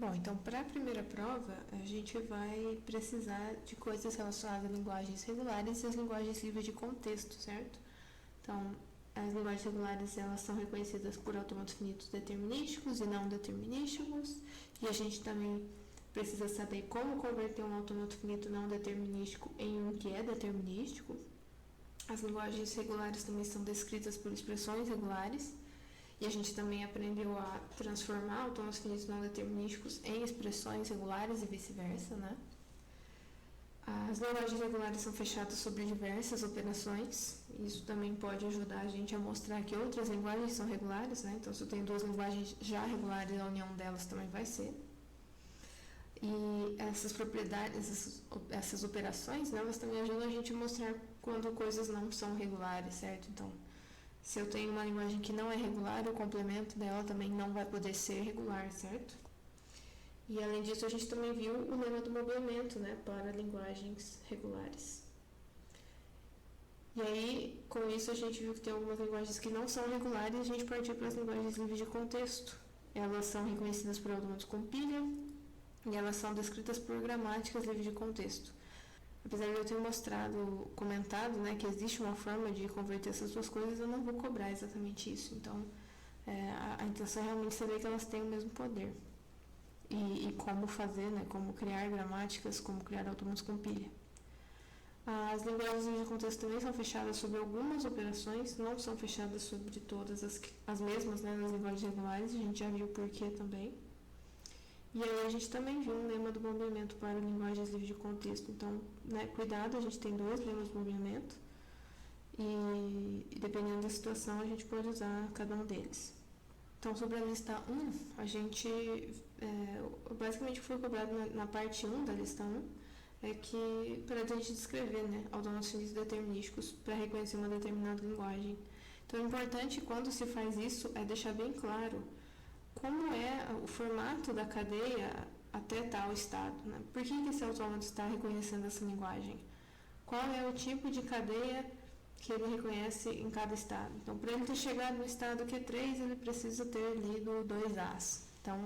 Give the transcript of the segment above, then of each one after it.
Bom, então para a primeira prova, a gente vai precisar de coisas relacionadas a linguagens regulares e as linguagens livres de contexto, certo? Então, as linguagens regulares, elas são reconhecidas por autômatos finitos determinísticos e não determinísticos, e a gente também precisa saber como converter um autômato finito não determinístico em um que é determinístico. As linguagens regulares também são descritas por expressões regulares, e a gente também aprendeu a transformar autômatos finitos não determinísticos em expressões regulares e vice-versa, né? As linguagens regulares são fechadas sobre diversas operações. Isso também pode ajudar a gente a mostrar que outras linguagens são regulares, né? Então, se eu tenho duas linguagens já regulares, a união delas também vai ser. E essas propriedades, essas operações, né, elas também ajudam a gente a mostrar quando coisas não são regulares, certo? Então, se eu tenho uma linguagem que não é regular, o complemento dela também não vai poder ser regular, certo? E além disso, a gente também viu o lema do mobiliamento, né, para linguagens regulares. E aí, com isso, a gente viu que tem algumas linguagens que não são regulares e a gente partiu para as linguagens livres de contexto. Elas são reconhecidas por autômatos com pilha e elas são descritas por gramáticas livres de contexto. Apesar de eu ter comentado, né, que existe uma forma de converter essas duas coisas, eu não vou cobrar exatamente isso. Então, a intenção é realmente saber que elas têm o mesmo poder. E como fazer, né, como criar gramáticas, como criar autômatos com pilha. As linguagens livres de contexto também são fechadas sobre algumas operações, não são fechadas sobre todas as mesmas, né, nas linguagens regulares, a gente já viu o porquê também. E aí a gente também viu um lema do bombeamento para linguagens livres de contexto. Então, né, cuidado, a gente tem dois lemas de bombeamento e dependendo da situação a gente pode usar cada um deles. Então, sobre a lista 1, a gente, basicamente foi cobrado na parte 1 da lista 1, é que para a gente descrever, né, autômatos finitos determinísticos para reconhecer uma determinada linguagem. Então, é importante quando se faz isso é deixar bem claro como é o formato da cadeia até tal estado, né? Por que esse autômato está reconhecendo essa linguagem? Qual é o tipo de cadeia que ele reconhece em cada estado? Então, para ele ter chegado no estado Q3, ele precisa ter lido 2As. Então,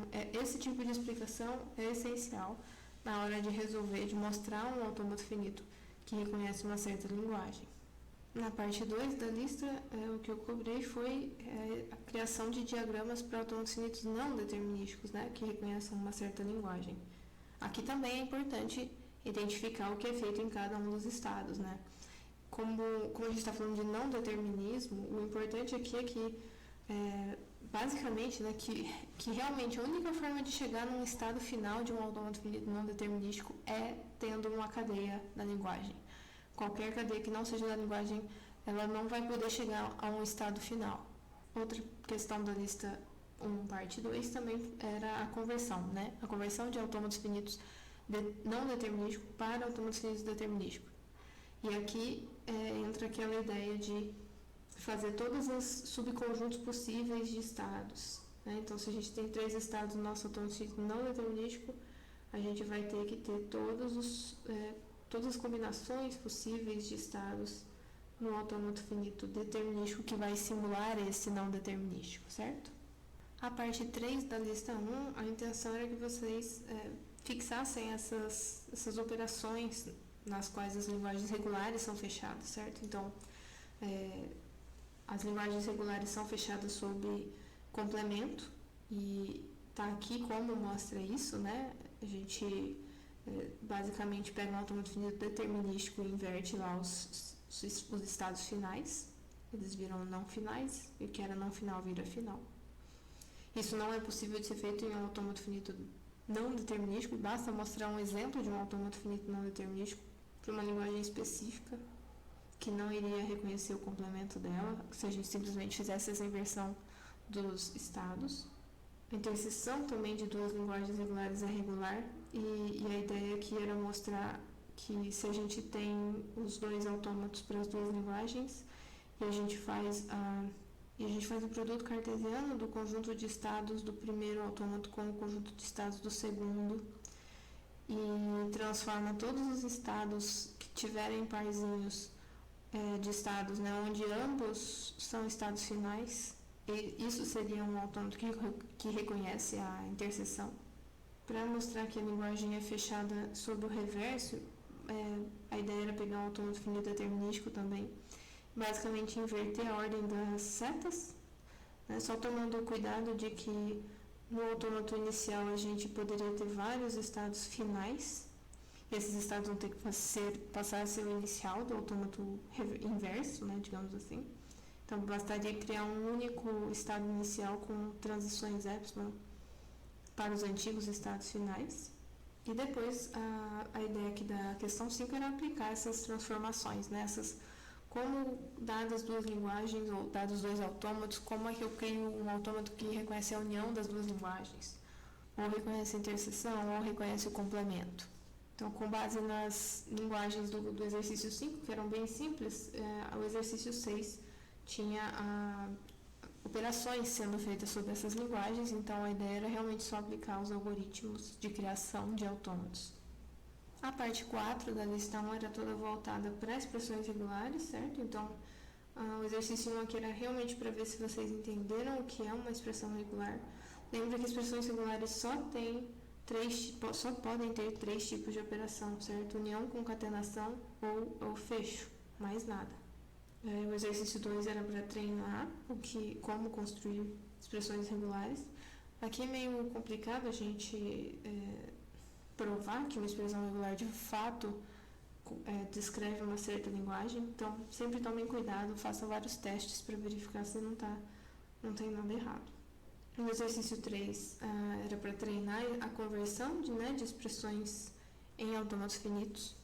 esse tipo de explicação é essencial na hora de resolver, de mostrar um autômato finito que reconhece uma certa linguagem. Na parte 2 da lista, o que eu cobrei foi a criação de diagramas para autômatos finitos não determinísticos, né, que reconheçam uma certa linguagem. Aqui também é importante identificar o que é feito em cada um dos estados, né? Como a gente está falando de não determinismo, o importante aqui é que, basicamente, né, que realmente a única forma de chegar num estado final de um autômato finito não determinístico é tendo uma cadeia na linguagem. Qualquer cadeia que não seja da linguagem, ela não vai poder chegar a um estado final. Outra questão da lista 1, parte 2, também era a conversão, né? A conversão de autômatos finitos não determinísticos para autômatos finitos determinísticos. E aqui entra aquela ideia de fazer todos os subconjuntos possíveis de estados, né? Então, se a gente tem 3 estados no nosso autômato finito não determinístico, a gente vai ter que ter todas as combinações possíveis de estados no autômato finito determinístico que vai simular esse não determinístico, certo? A parte 3 da lista 1, a intenção era que vocês fixassem essas operações nas quais as linguagens regulares são fechadas, certo? Então, as linguagens regulares são fechadas sob complemento e tá aqui como mostra isso, né? A gente basicamente pega um autômato finito determinístico e inverte lá os estados finais. Eles viram não finais e o que era não final vira final. Isso não é possível de ser feito em um autômato finito não determinístico. Basta mostrar um exemplo de um autômato finito não determinístico para uma linguagem específica que não iria reconhecer o complemento dela se a gente simplesmente fizesse essa inversão dos estados. A interseção também de duas linguagens regulares é regular e a ideia aqui era mostrar que se a gente tem os dois autômatos para as duas linguagens e a gente faz o produto cartesiano do conjunto de estados do primeiro autômato com o conjunto de estados do segundo e transforma todos os estados que tiverem parzinhos de estados, né, onde ambos são estados finais. E isso seria um autômato que reconhece a interseção. Para mostrar que a linguagem é fechada sob o reverso, a ideia era pegar um autômato finito determinístico também, basicamente inverter a ordem das setas, né, só tomando cuidado de que no autômato inicial a gente poderia ter vários estados finais, e esses estados vão ter que passar a ser o inicial do autômato inverso, né, digamos assim. Então, bastaria criar um único estado inicial com transições epsilon para os antigos estados finais. E depois, a ideia aqui da questão 5 era aplicar essas transformações, né? Como, dadas duas linguagens, ou dados dois autômatos, como é que eu crio um autômato que reconhece a união das duas linguagens? Ou reconhece a interseção, ou reconhece o complemento. Então, com base nas linguagens do exercício 5, que eram bem simples, o exercício 6 tinha operações sendo feitas sobre essas linguagens, então a ideia era realmente só aplicar os algoritmos de criação de autômatos. A parte 4 da lista 1 era toda voltada para expressões regulares, certo? Então, o exercício 1 aqui era realmente para ver se vocês entenderam o que é uma expressão regular. Lembra que expressões regulares só podem ter 3 tipos de operação, certo? União, concatenação ou fecho, mais nada. O exercício 2 era para treinar como construir expressões regulares. Aqui é meio complicado a gente provar que uma expressão regular de fato descreve uma certa linguagem. Então, sempre tomem cuidado, façam vários testes para verificar se não tem nada errado. No exercício 3 era para treinar a conversão de expressões em autômatos finitos.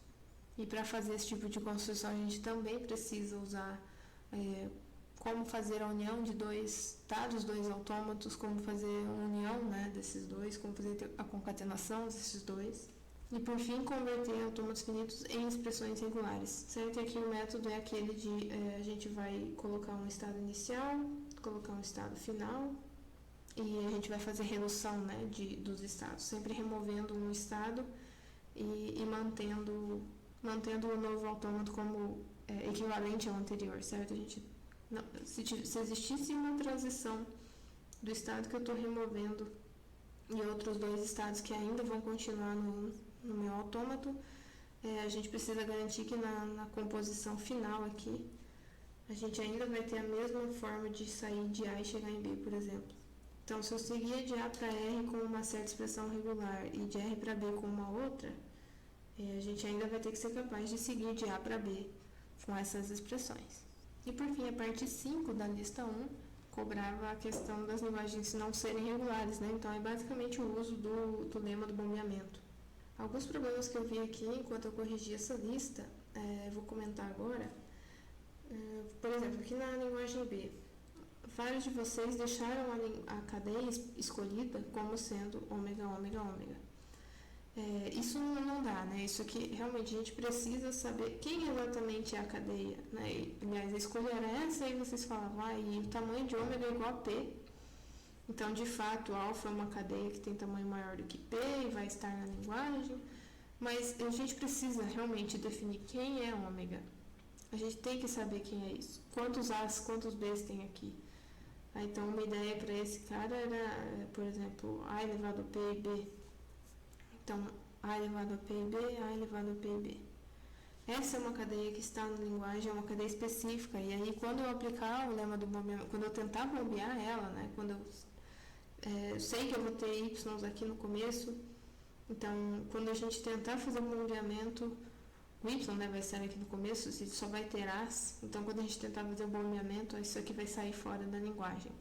E para fazer esse tipo de construção, a gente também precisa usar como fazer a união de dados dois autômatos, como fazer a união, né, desses dois, como fazer a concatenação desses dois. E, por fim, converter autômatos finitos em expressões regulares, certo? E aqui o método é aquele de a gente vai colocar um estado inicial, colocar um estado final, e a gente vai fazer redução, né, dos estados, sempre removendo um estado e mantendo o novo autômato como equivalente ao anterior, certo? Se existisse uma transição do estado que eu estou removendo e outros 2 estados que ainda vão continuar no meu autômato, a gente precisa garantir que na composição final aqui, a gente ainda vai ter a mesma forma de sair de A e chegar em B, por exemplo. Então, se eu seguir de A para R com uma certa expressão regular e de R para B com uma outra, a gente ainda vai ter que ser capaz de seguir de A para B com essas expressões. E, por fim, a parte 5 da lista 1 cobrava a questão das linguagens não serem regulares, né? Então, é basicamente o uso do lema do bombeamento. Alguns problemas que eu vi aqui enquanto eu corrigi essa lista, vou comentar agora. Por exemplo, aqui na linguagem B, vários de vocês deixaram a cadeia escolhida como sendo ômega, ômega, ômega. Isso não dá, né? Isso aqui, realmente, a gente precisa saber quem exatamente é a cadeia, né? Aliás, a escolha era essa e vocês falavam, e o tamanho de ômega é igual a P. Então, de fato, alfa é uma cadeia que tem tamanho maior do que P e vai estar na linguagem. Mas a gente precisa realmente definir quem é ômega. A gente tem que saber quem é isso. Quantos A's, quantos B's tem aqui? Então, uma ideia para esse cara era, por exemplo, A elevado a P e B. Então, A elevado a P e B, A elevado a P e B. Essa é uma cadeia que está na linguagem, é uma cadeia específica. E aí, quando eu aplicar o lema do bombeamento, quando eu tentar bombear ela, né, quando eu sei que eu vou ter Y aqui no começo, então, quando a gente tentar fazer um bombeamento, o Y, né, vai sair aqui no começo, se só vai ter As. Então, quando a gente tentar fazer o bombeamento, isso aqui vai sair fora da linguagem.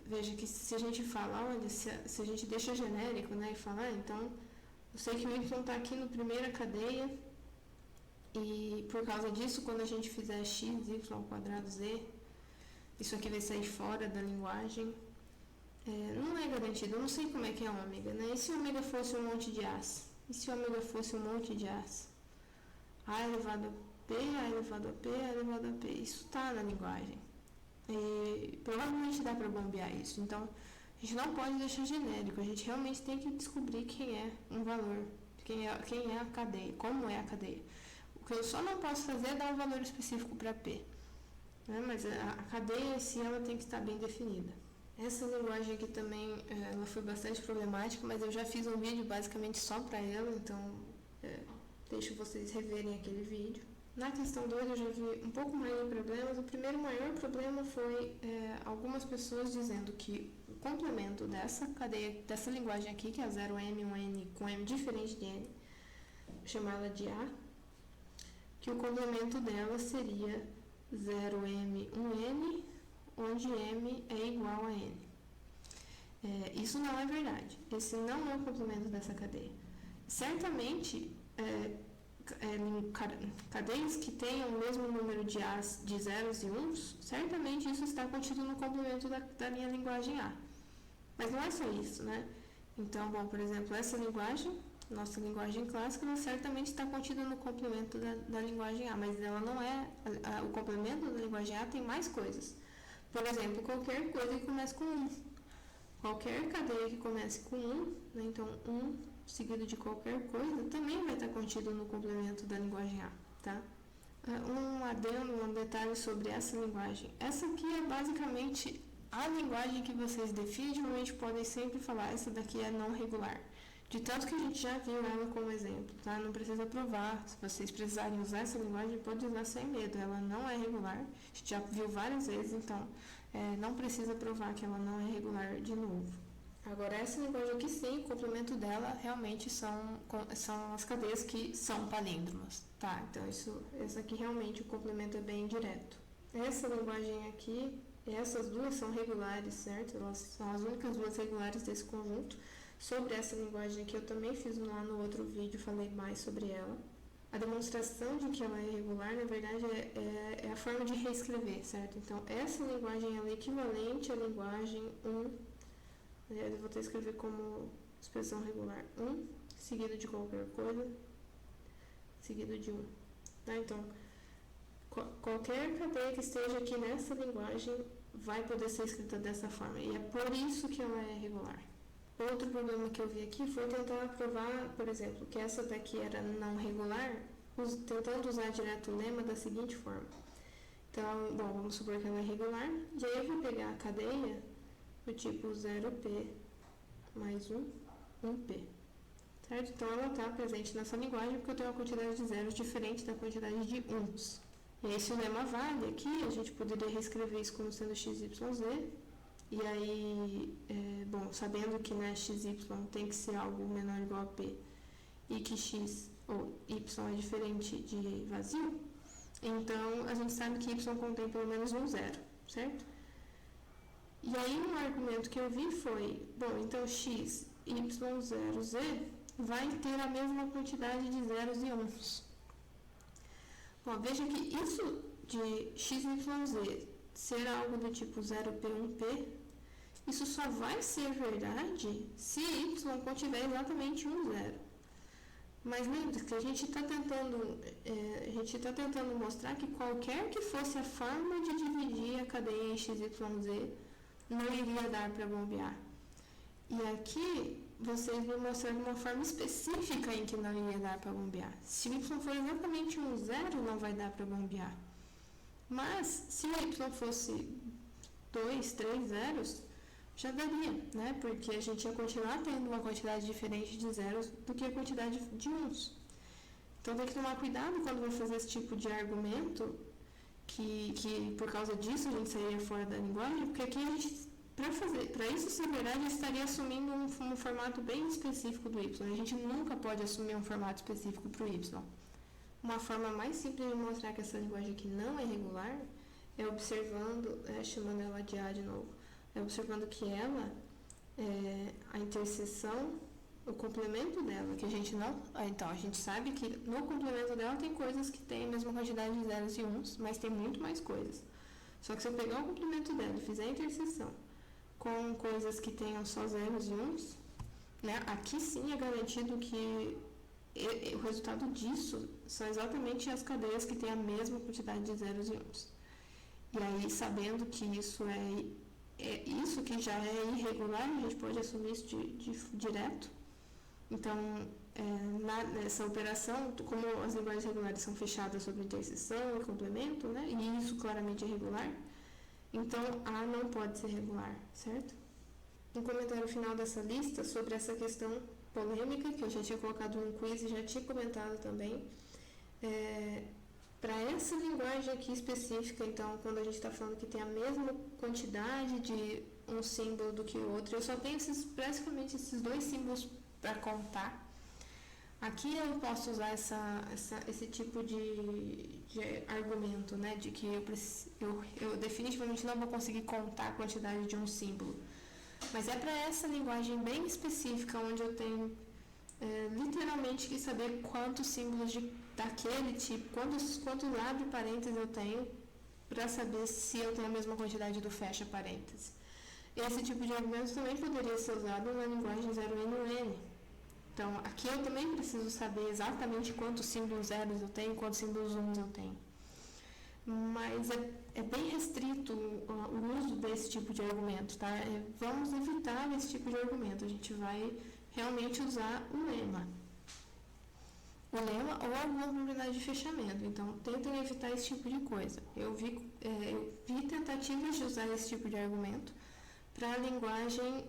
Veja que se a gente fala, olha, se a gente deixa genérico, né, e falar, então, eu sei que o Y está aqui na primeira cadeia, e por causa disso, quando a gente fizer x, y ao quadrado z, isso aqui vai sair fora da linguagem. Não é garantido, eu não sei como é que é ômega, né? E se ômega fosse um monte de As? E se ômega fosse um monte de As? A elevado a P, A elevado a P, A elevado a P. Isso está na linguagem. E provavelmente dá para bombear isso. Então, a gente não pode deixar genérico. A gente realmente tem que descobrir quem é um valor, quem é a cadeia, como é a cadeia. O que eu só não posso fazer é dar um valor específico para P. Né? Mas a cadeia em si, ela tem que estar bem definida. Essa linguagem aqui também, ela foi bastante problemática, mas eu já fiz um vídeo basicamente só para ela, então deixo vocês reverem aquele vídeo. Na questão 2 eu já vi um pouco mais de problemas. O primeiro maior problema foi algumas pessoas dizendo que o complemento dessa cadeia, dessa linguagem aqui, que é 0M, 1N com M diferente de N, chamá-la de A, que o complemento dela seria 0M, 1N, onde M é igual a N. Isso não é verdade. Esse não é o complemento dessa cadeia. Certamente, cadeias que tenham o mesmo número de A's, de zeros e uns, certamente isso está contido no complemento da minha linguagem A. Mas não é só isso, né? Então, bom, por exemplo, essa linguagem, nossa linguagem clássica, ela certamente está contida no complemento da linguagem A, mas ela não é, o complemento da linguagem A tem mais coisas. Por exemplo, qualquer coisa que comece com 1. Qualquer cadeia que comece com 1, né? Então 1 seguido de qualquer coisa também vai estar contido no complemento da linguagem A, tá? Um adendo, um detalhe sobre essa linguagem. Essa aqui é basicamente a linguagem que vocês definitivamente podem sempre falar, essa daqui é não regular. De tanto que a gente já viu ela como exemplo, tá? Não precisa provar. Se vocês precisarem usar essa linguagem, pode usar sem medo. Ela não é regular. A gente já viu várias vezes, então não precisa provar que ela não é regular de novo. Agora, essa linguagem aqui sim, o complemento dela realmente são as cadeias que são palíndromas, tá? Então, essa aqui realmente o complemento é bem direto. Essa linguagem aqui, essas duas são regulares, certo? Elas são as únicas duas regulares desse conjunto. Sobre essa linguagem aqui, eu também fiz lá no outro vídeo, falei mais sobre ela. A demonstração de que ela é regular, na verdade, é a forma de reescrever, certo? Então, essa linguagem ela é equivalente à linguagem 1. Aliás, eu vou até escrever como expressão regular 1, seguido de qualquer coisa, seguido de 1. Tá? Então, qualquer cadeia que esteja aqui nessa linguagem vai poder ser escrita dessa forma. E é por isso que ela é regular. Outro problema que eu vi aqui foi tentar provar, por exemplo, que essa daqui era não regular, tentando usar direto o lema da seguinte forma. Então, bom, vamos supor que ela é regular, e aí eu vou pegar a cadeia do tipo 0P mais 1P. Certo? Então, ela está presente nessa linguagem porque eu tenho uma quantidade de zeros diferente da quantidade de uns. E aí, se o lema vale aqui, a gente poderia reescrever isso como sendo XYZ. E aí, bom, sabendo que né, XY tem que ser algo menor ou igual a P e que X ou Y é diferente de vazio, então a gente sabe que Y contém pelo menos um zero, certo? E aí um argumento que eu vi foi, bom, então X, Y, 0, Z vai ter a mesma quantidade de zeros e uns. Bom, veja que isso de X, Y, Z ser algo do tipo 0P, 1P, isso só vai ser verdade se Y contiver exatamente um zero. Mas lembre-se que a gente está tentando mostrar que qualquer que fosse a forma de dividir a cadeia em XYZ não iria dar para bombear. E aqui vocês vão mostrar uma forma específica em que não iria dar para bombear. Se o Y for exatamente um zero, não vai dar para bombear. Mas se o Y fosse 2, 3 zeros, já daria, né? Porque a gente ia continuar tendo uma quantidade diferente de zeros do que a quantidade de uns. Então tem que tomar cuidado quando vai fazer esse tipo de argumento, que por causa disso a gente sairia fora da linguagem, porque aqui a gente, para isso ser verdade, a gente estaria assumindo um formato bem específico do Y. A gente nunca pode assumir um formato específico para o Y. Uma forma mais simples de mostrar que essa linguagem aqui não é regular é observando, chamando ela de A de novo, observando que ela, a interseção, o complemento dela, que a gente não... Então, a gente sabe que no complemento dela tem coisas que têm a mesma quantidade de zeros e uns, mas tem muito mais coisas. Só que se eu pegar o complemento dela e fizer a interseção com coisas que tenham só zeros e uns, né, aqui sim é garantido que o resultado disso são exatamente as cadeias que têm a mesma quantidade de zeros e uns. E aí, sabendo que isso isso que já é irregular, a gente pode assumir isso direto. Então, nessa operação, como as linguagens regulares são fechadas sobre interseção e complemento, né, e isso claramente é regular, Então, A não pode ser regular, certo? No comentário final dessa lista, sobre essa questão polêmica, que eu já tinha colocado no quiz e já tinha comentado também, para essa linguagem aqui específica, então, quando a gente está falando que tem a mesma quantidade de um símbolo do que o outro, eu só tenho praticamente esses dois símbolos para contar. Aqui eu posso usar esse tipo de argumento, né, de que eu definitivamente não vou conseguir contar a quantidade de um símbolo. Mas é para essa linguagem bem específica, onde eu tenho literalmente que saber quantos símbolos daquele tipo, quantos abre parênteses eu tenho, para saber se eu tenho a mesma quantidade do fecha parênteses. Esse tipo de argumento também poderia ser usado na linguagem 0N ou N. Então, aqui eu também preciso saber exatamente quantos símbolos zeros eu tenho, quantos símbolos uns eu tenho. Mas é bem restrito o uso desse tipo de argumento, tá? Vamos evitar esse tipo de argumento. A gente vai realmente usar o lema ou alguma propriedade de fechamento. Então, tentem evitar esse tipo de coisa. Eu vi tentativas de usar esse tipo de argumento para a linguagem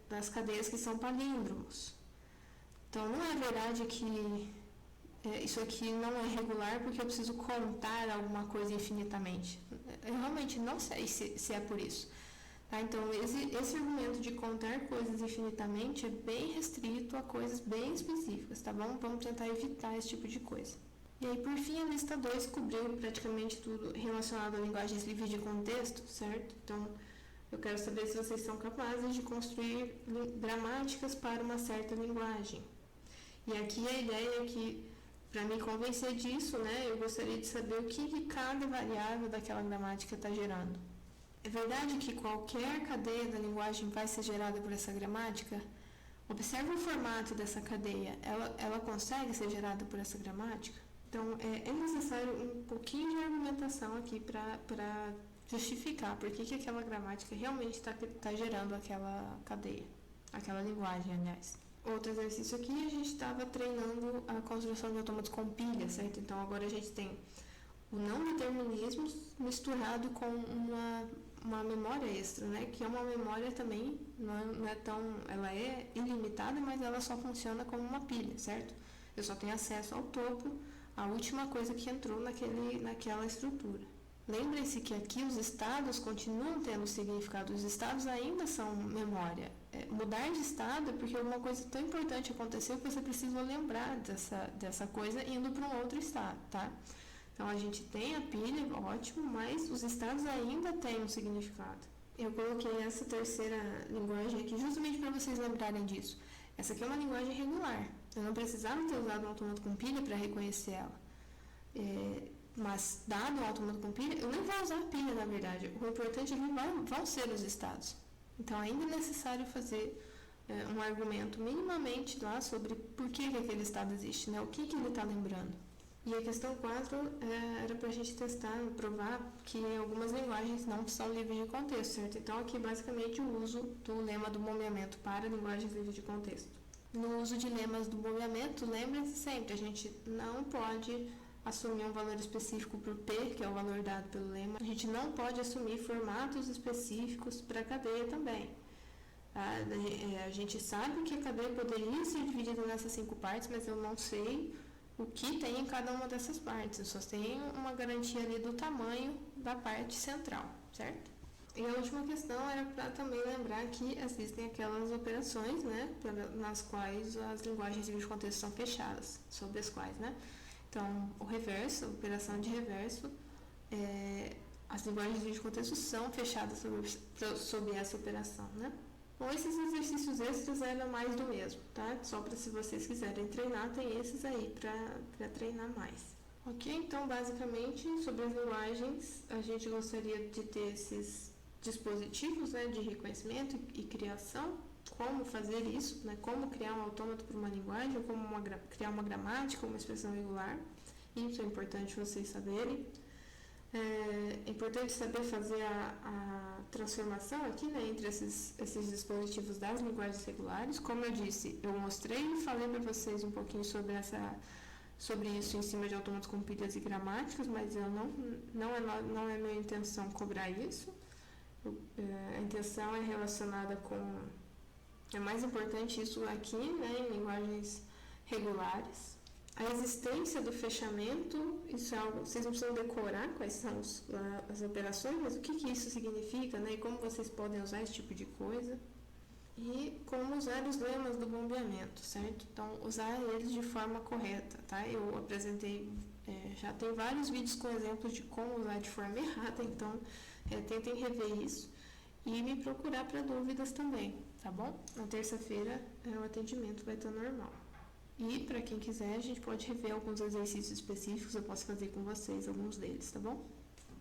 das cadeias que são palíndromos. Então, não é verdade que isso aqui não é regular porque eu preciso contar alguma coisa infinitamente. Eu realmente não sei se é por isso. Tá? Então, esse argumento de contar coisas infinitamente é bem restrito a coisas bem específicas, tá bom? Vamos tentar evitar esse tipo de coisa. E aí, por fim, a lista 2 cobriu praticamente tudo relacionado a linguagens livres de contexto, certo? Então, eu quero saber se vocês são capazes de construir gramáticas para uma certa linguagem. E aqui a ideia é que, para me convencer disso, né, eu gostaria de saber o que cada variável daquela gramática está gerando. É verdade que qualquer cadeia da linguagem vai ser gerada por essa gramática? Observe o formato dessa cadeia. Ela consegue ser gerada por essa gramática? Então, é necessário um pouquinho de argumentação aqui para justificar por que aquela gramática realmente está gerando aquela cadeia, aquela linguagem, aliás. Outro exercício aqui, a gente estava treinando a construção de autômatos com pilha, certo? Então, agora a gente tem o não determinismo misturado com uma memória extra, né? Que é uma memória também, não é tão... Ela é ilimitada, mas ela só funciona como uma pilha, certo? Eu só tenho acesso ao topo, a última coisa que entrou naquela estrutura. Lembrem-se que aqui os estados continuam tendo significado, os estados ainda são memória. Mudar de estado é porque alguma coisa tão importante aconteceu que você precisa lembrar dessa coisa indo para um outro estado, tá? Então, a gente tem a pilha, ótimo, mas os estados ainda têm um significado. Eu coloquei essa terceira linguagem aqui justamente para vocês lembrarem disso. Essa aqui é uma linguagem regular. Eu não precisava ter usado um autômato com pilha para reconhecer ela. Mas, dado o autômato com pilha, eu nem vou usar a pilha, na verdade. O importante é que vão ser os estados. Então, ainda é necessário fazer um argumento minimamente lá sobre por que aquele estado existe, né? O que ele está lembrando. E a questão 4 era para a gente testar, provar que algumas linguagens não são livres de contexto, certo? Então, aqui, basicamente, o uso do lema do momeamento para linguagens livres de contexto. No uso de lemas do momeamento, lembre-se sempre, a gente não pode assumir um valor específico para o P, que é o valor dado pelo lema. A gente não pode assumir formatos específicos para a cadeia também. A gente sabe que a cadeia poderia ser dividida nessas 5 partes, mas eu não sei o que tem em cada uma dessas partes. Eu só tenho uma garantia ali do tamanho da parte central, certo? E a última questão era para também lembrar que existem aquelas operações, né, nas quais as linguagens livres de contexto são fechadas, sobre as quais, né? Então, o reverso, a operação de reverso, as linguagens livres de contexto são fechadas sob essa operação, né? Bom, esses exercícios extras eram mais do mesmo, tá? Só para se vocês quiserem treinar, tem esses aí para treinar mais. Ok? Então, basicamente, sobre as linguagens, a gente gostaria de ter esses dispositivos, né, de reconhecimento e criação, como fazer isso, né, como criar um autômato para uma linguagem, como criar uma gramática, uma expressão regular. Isso é importante vocês saberem. É importante saber fazer a transformação aqui, né, entre esses dispositivos das linguagens regulares. Como eu disse, eu mostrei e falei para vocês um pouquinho sobre isso em cima de autômatos com pilhas e gramáticas, mas não é minha intenção cobrar isso. A intenção é relacionada com... É mais importante isso aqui, né, em linguagens regulares. A existência do fechamento, isso é algo, vocês não precisam decorar quais são as operações, mas o que isso significa, né, e como vocês podem usar esse tipo de coisa. E como usar os lemas do bombeamento, certo? Então, usar eles de forma correta, tá? Eu apresentei, já tem vários vídeos com exemplos de como usar de forma errada, então tentem rever isso e me procurar para dúvidas também, tá bom? Na terça-feira o atendimento vai estar normal. E para quem quiser, a gente pode rever alguns exercícios específicos, eu posso fazer com vocês alguns deles, tá bom?